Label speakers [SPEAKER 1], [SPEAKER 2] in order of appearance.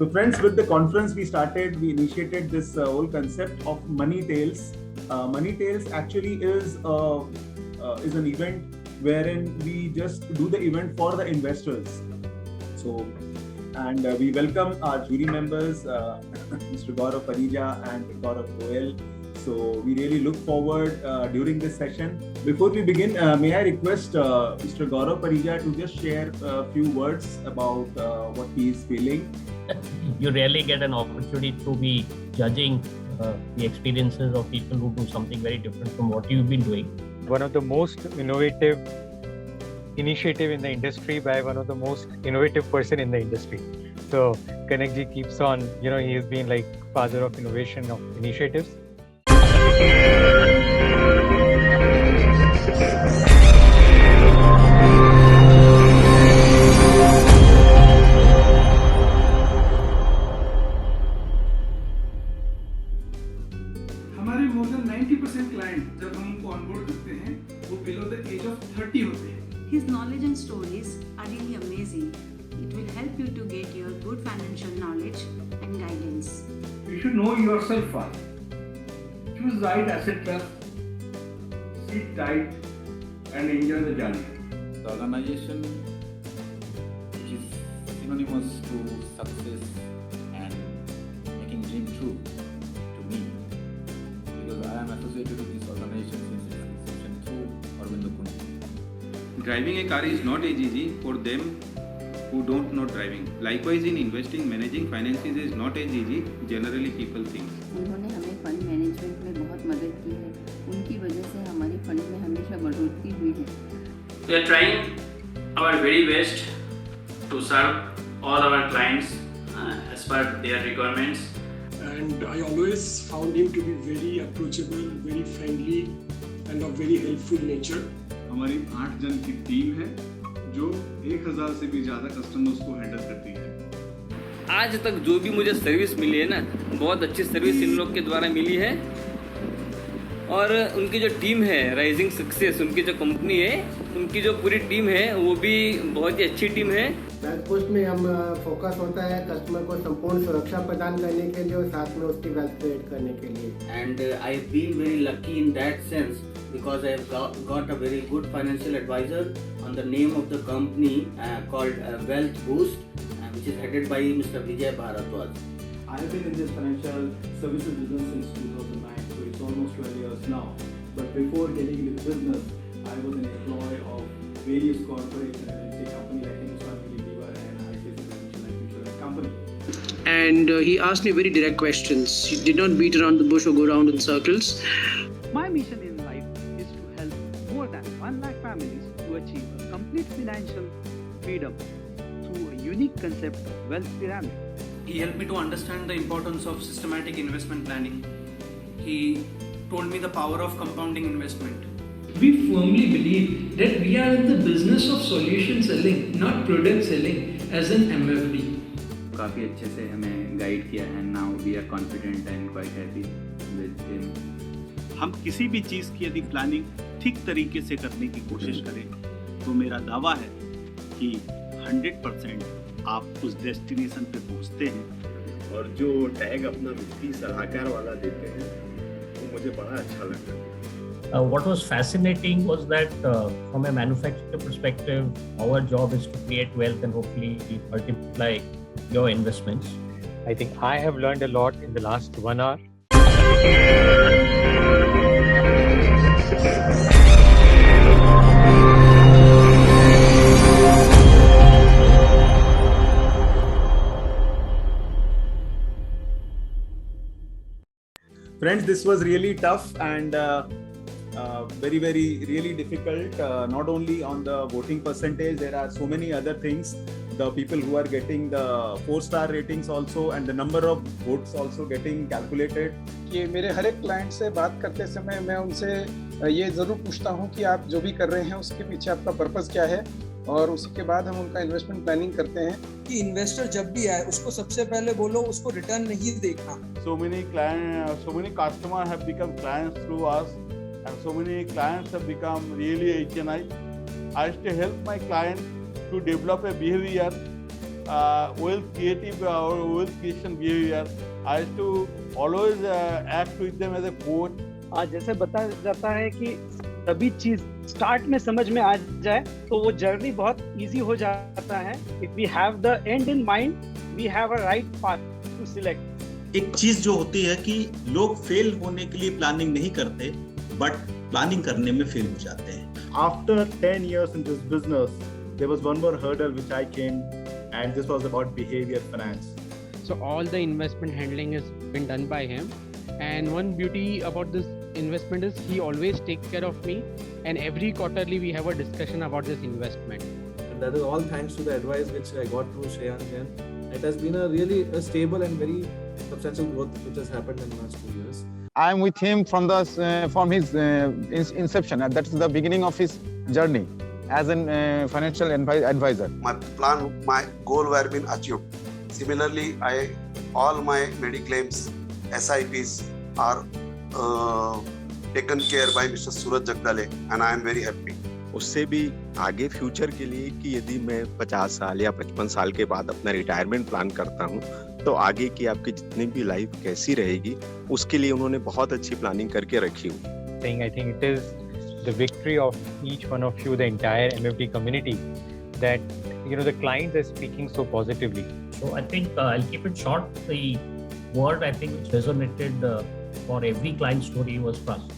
[SPEAKER 1] So, friends, with the conference we initiated this whole concept of Money Tales. Money Tales actually is an event wherein we just do the event for the investors. So, and we welcome our jury members, Mr. Gaurav Parija and Gaurav Goel. So we really look forward during this session. Before we begin, may I request Mr. Gaurav Parija to just share a few words about what he is feeling.
[SPEAKER 2] You rarely get an opportunity to be judging the experiences of people who do something very different from what you've been doing.
[SPEAKER 3] One of the most innovative initiative in the industry by one of the most innovative person in the industry. So Kanakji keeps on, he has been like father of innovation of initiatives.
[SPEAKER 4] हमारे more than 90% client जब हम उनको onboard करते हैं वो below the age of 30 होते हैं.
[SPEAKER 5] His knowledge and stories are really amazing. It will help you to get your good financial knowledge and guidance.
[SPEAKER 4] You should know yourself first. Choose right asset class, sit tight, and enjoy the journey.
[SPEAKER 6] The organization which is synonymous to success and making dream true to me, because I am associated with this organization since its inception through Aurobindo Kunti.
[SPEAKER 7] Driving a car is not as easy for them who don't know driving. Likewise, in investing, managing finances is not as easy. Generally, people think.
[SPEAKER 8] उन्होंने हमें fund management में बहुत मदद की है. उनकी वजह से हमारे फंड में हमेशा बढ़ोतरी हुई है.
[SPEAKER 9] We are trying our very best to serve all our clients as per their requirements.
[SPEAKER 10] And I always found him to be very approachable, very friendly, and of very helpful nature.
[SPEAKER 11] हमारी 8 जन की team है जो 1000 से भी ज़्यादा customers को handle करती है.
[SPEAKER 12] आज तक जो भी मुझे सर्विस मिली है ना, बहुत अच्छी सर्विस इन लोग के द्वारा मिली है. और उनकी जो टीम है राइजिंग सक्सेस, उनकी जो कंपनी है, उनकी जो पूरी टीम है वो भी बहुत ही अच्छी टीम है.
[SPEAKER 13] वेल्थ बूस्ट में हम फोकस होता है कस्टमर को संपूर्ण सुरक्षा प्रदान करने के लिए और साथ में उसकी वेल्थ क्रिएट करने के लिए.
[SPEAKER 14] And I been very lucky in that sense because I have got a very good financial advisor on the name of the company called Wealth Boost, which is headed by Mr. Vijay Bharadwaj.
[SPEAKER 15] I have been in this financial services business since 2009, so it's almost 12 years now. But before getting into the business, I was an employee of various corporate companies like Hindustan Unilever and ICICI Prudential Life Insurance Company.
[SPEAKER 16] And he asked me very direct questions. He did not beat around the bush or go around in circles.
[SPEAKER 17] My mission in life is to help more than 1 lakh families to achieve a complete financial freedom through a unique concept of wealth pyramid.
[SPEAKER 9] He helped me to understand the importance of systematic investment planning. He told me the power of compounding investment.
[SPEAKER 18] We firmly believe that we are in the business of solution selling, not product selling as an MFD.
[SPEAKER 6] काफ़ी अच्छे से हमें guide किया है. Now we are confident and quite happy with him.
[SPEAKER 11] हम किसी भी चीज़ की यदि प्लानिंग ठीक तरीके से करने की कोशिश करें तो मेरा दावा है कि 100% आप उस डेस्टिनेशन पे पहुंचते हैं.
[SPEAKER 19] और जो टैग अपना वित्तीय सलाहकार वाला देते हैं वो मुझे बड़ा अच्छा लगता है.
[SPEAKER 2] What was fascinating was that from a manufacturer perspective, our job is to create wealth and hopefully multiply your investments.
[SPEAKER 3] I think I have learned a lot in the last 1 hour.
[SPEAKER 1] Friends, this was really tough and really difficult. Not only on the voting percentage, there are so many other things. The people who are getting the 4-star ratings also and the number of votes also getting calculated.
[SPEAKER 20] कि मेरे हर एक client से बात करते समय मैं उनसे ये ज़रूर पूछता हूँ कि आप जो भी कर रहे हैं उसके पीछे आपका पर्पस क्या है, और उसी के बाद हम उनका इन्वेस्टमेंट प्लानिंग करते हैं.
[SPEAKER 5] कि इन्वेस्टर जब भी आए उसको सबसे पहले बोलो उसको रिटर्न नहीं देखना.
[SPEAKER 11] So many customers have become clients through us, and so many clients have become really HNI. I used to help my clients to develop a behavior
[SPEAKER 21] wealth creative or wealth creation behavior. I used to always act with them as a coach.
[SPEAKER 17] जैसे बताया जाता है कि सभी चीज start में समझ में आ जाए तो वो जर्नी बहुत इजी हो जाता है. If we have the end in mind, we have a right path to select.
[SPEAKER 22] एक चीज जो होती है कि लोग फेल होने के लिए प्लानिंग नहीं करते, बट प्लानिंग करने में फेल हो जाते हैं.
[SPEAKER 1] After 10 years in this business, there was one more hurdle which I came, and this was about behavior finance.
[SPEAKER 23] So all the investment handling has been done by him, and one beauty about this investment is he always takes care of me, and every quarterly we have a discussion about this investment.
[SPEAKER 24] And that is all thanks to the advice which I got through Shreyansh Jain. It has been a really stable and very substantial growth which has happened in the last 2 years.
[SPEAKER 25] I am with him from his inception, and that's the beginning of his journey as a financial advisor.
[SPEAKER 26] My goal were been achieved. Similarly, all my mediclaims, SIPs are taken care by Mr. Suraj Jagdale, and I am very happy.
[SPEAKER 19] उससे भी आगे future के लिए कि यदि मैं 50 साल या 55 साल के बाद अपना रिटायरमेंट प्लान करता हूं, तो आगे की आपकी जितनी भी लाइफ कैसी रहेगी उसके लिए उन्होंने बहुत अच्छी प्लानिंग करके रखी हुई.
[SPEAKER 3] I think it is the victory of each one of you, the entire MFD community, that the clients are speaking so positively.
[SPEAKER 2] So I think I'll keep it short. The word I think which resonated for every client story was trust.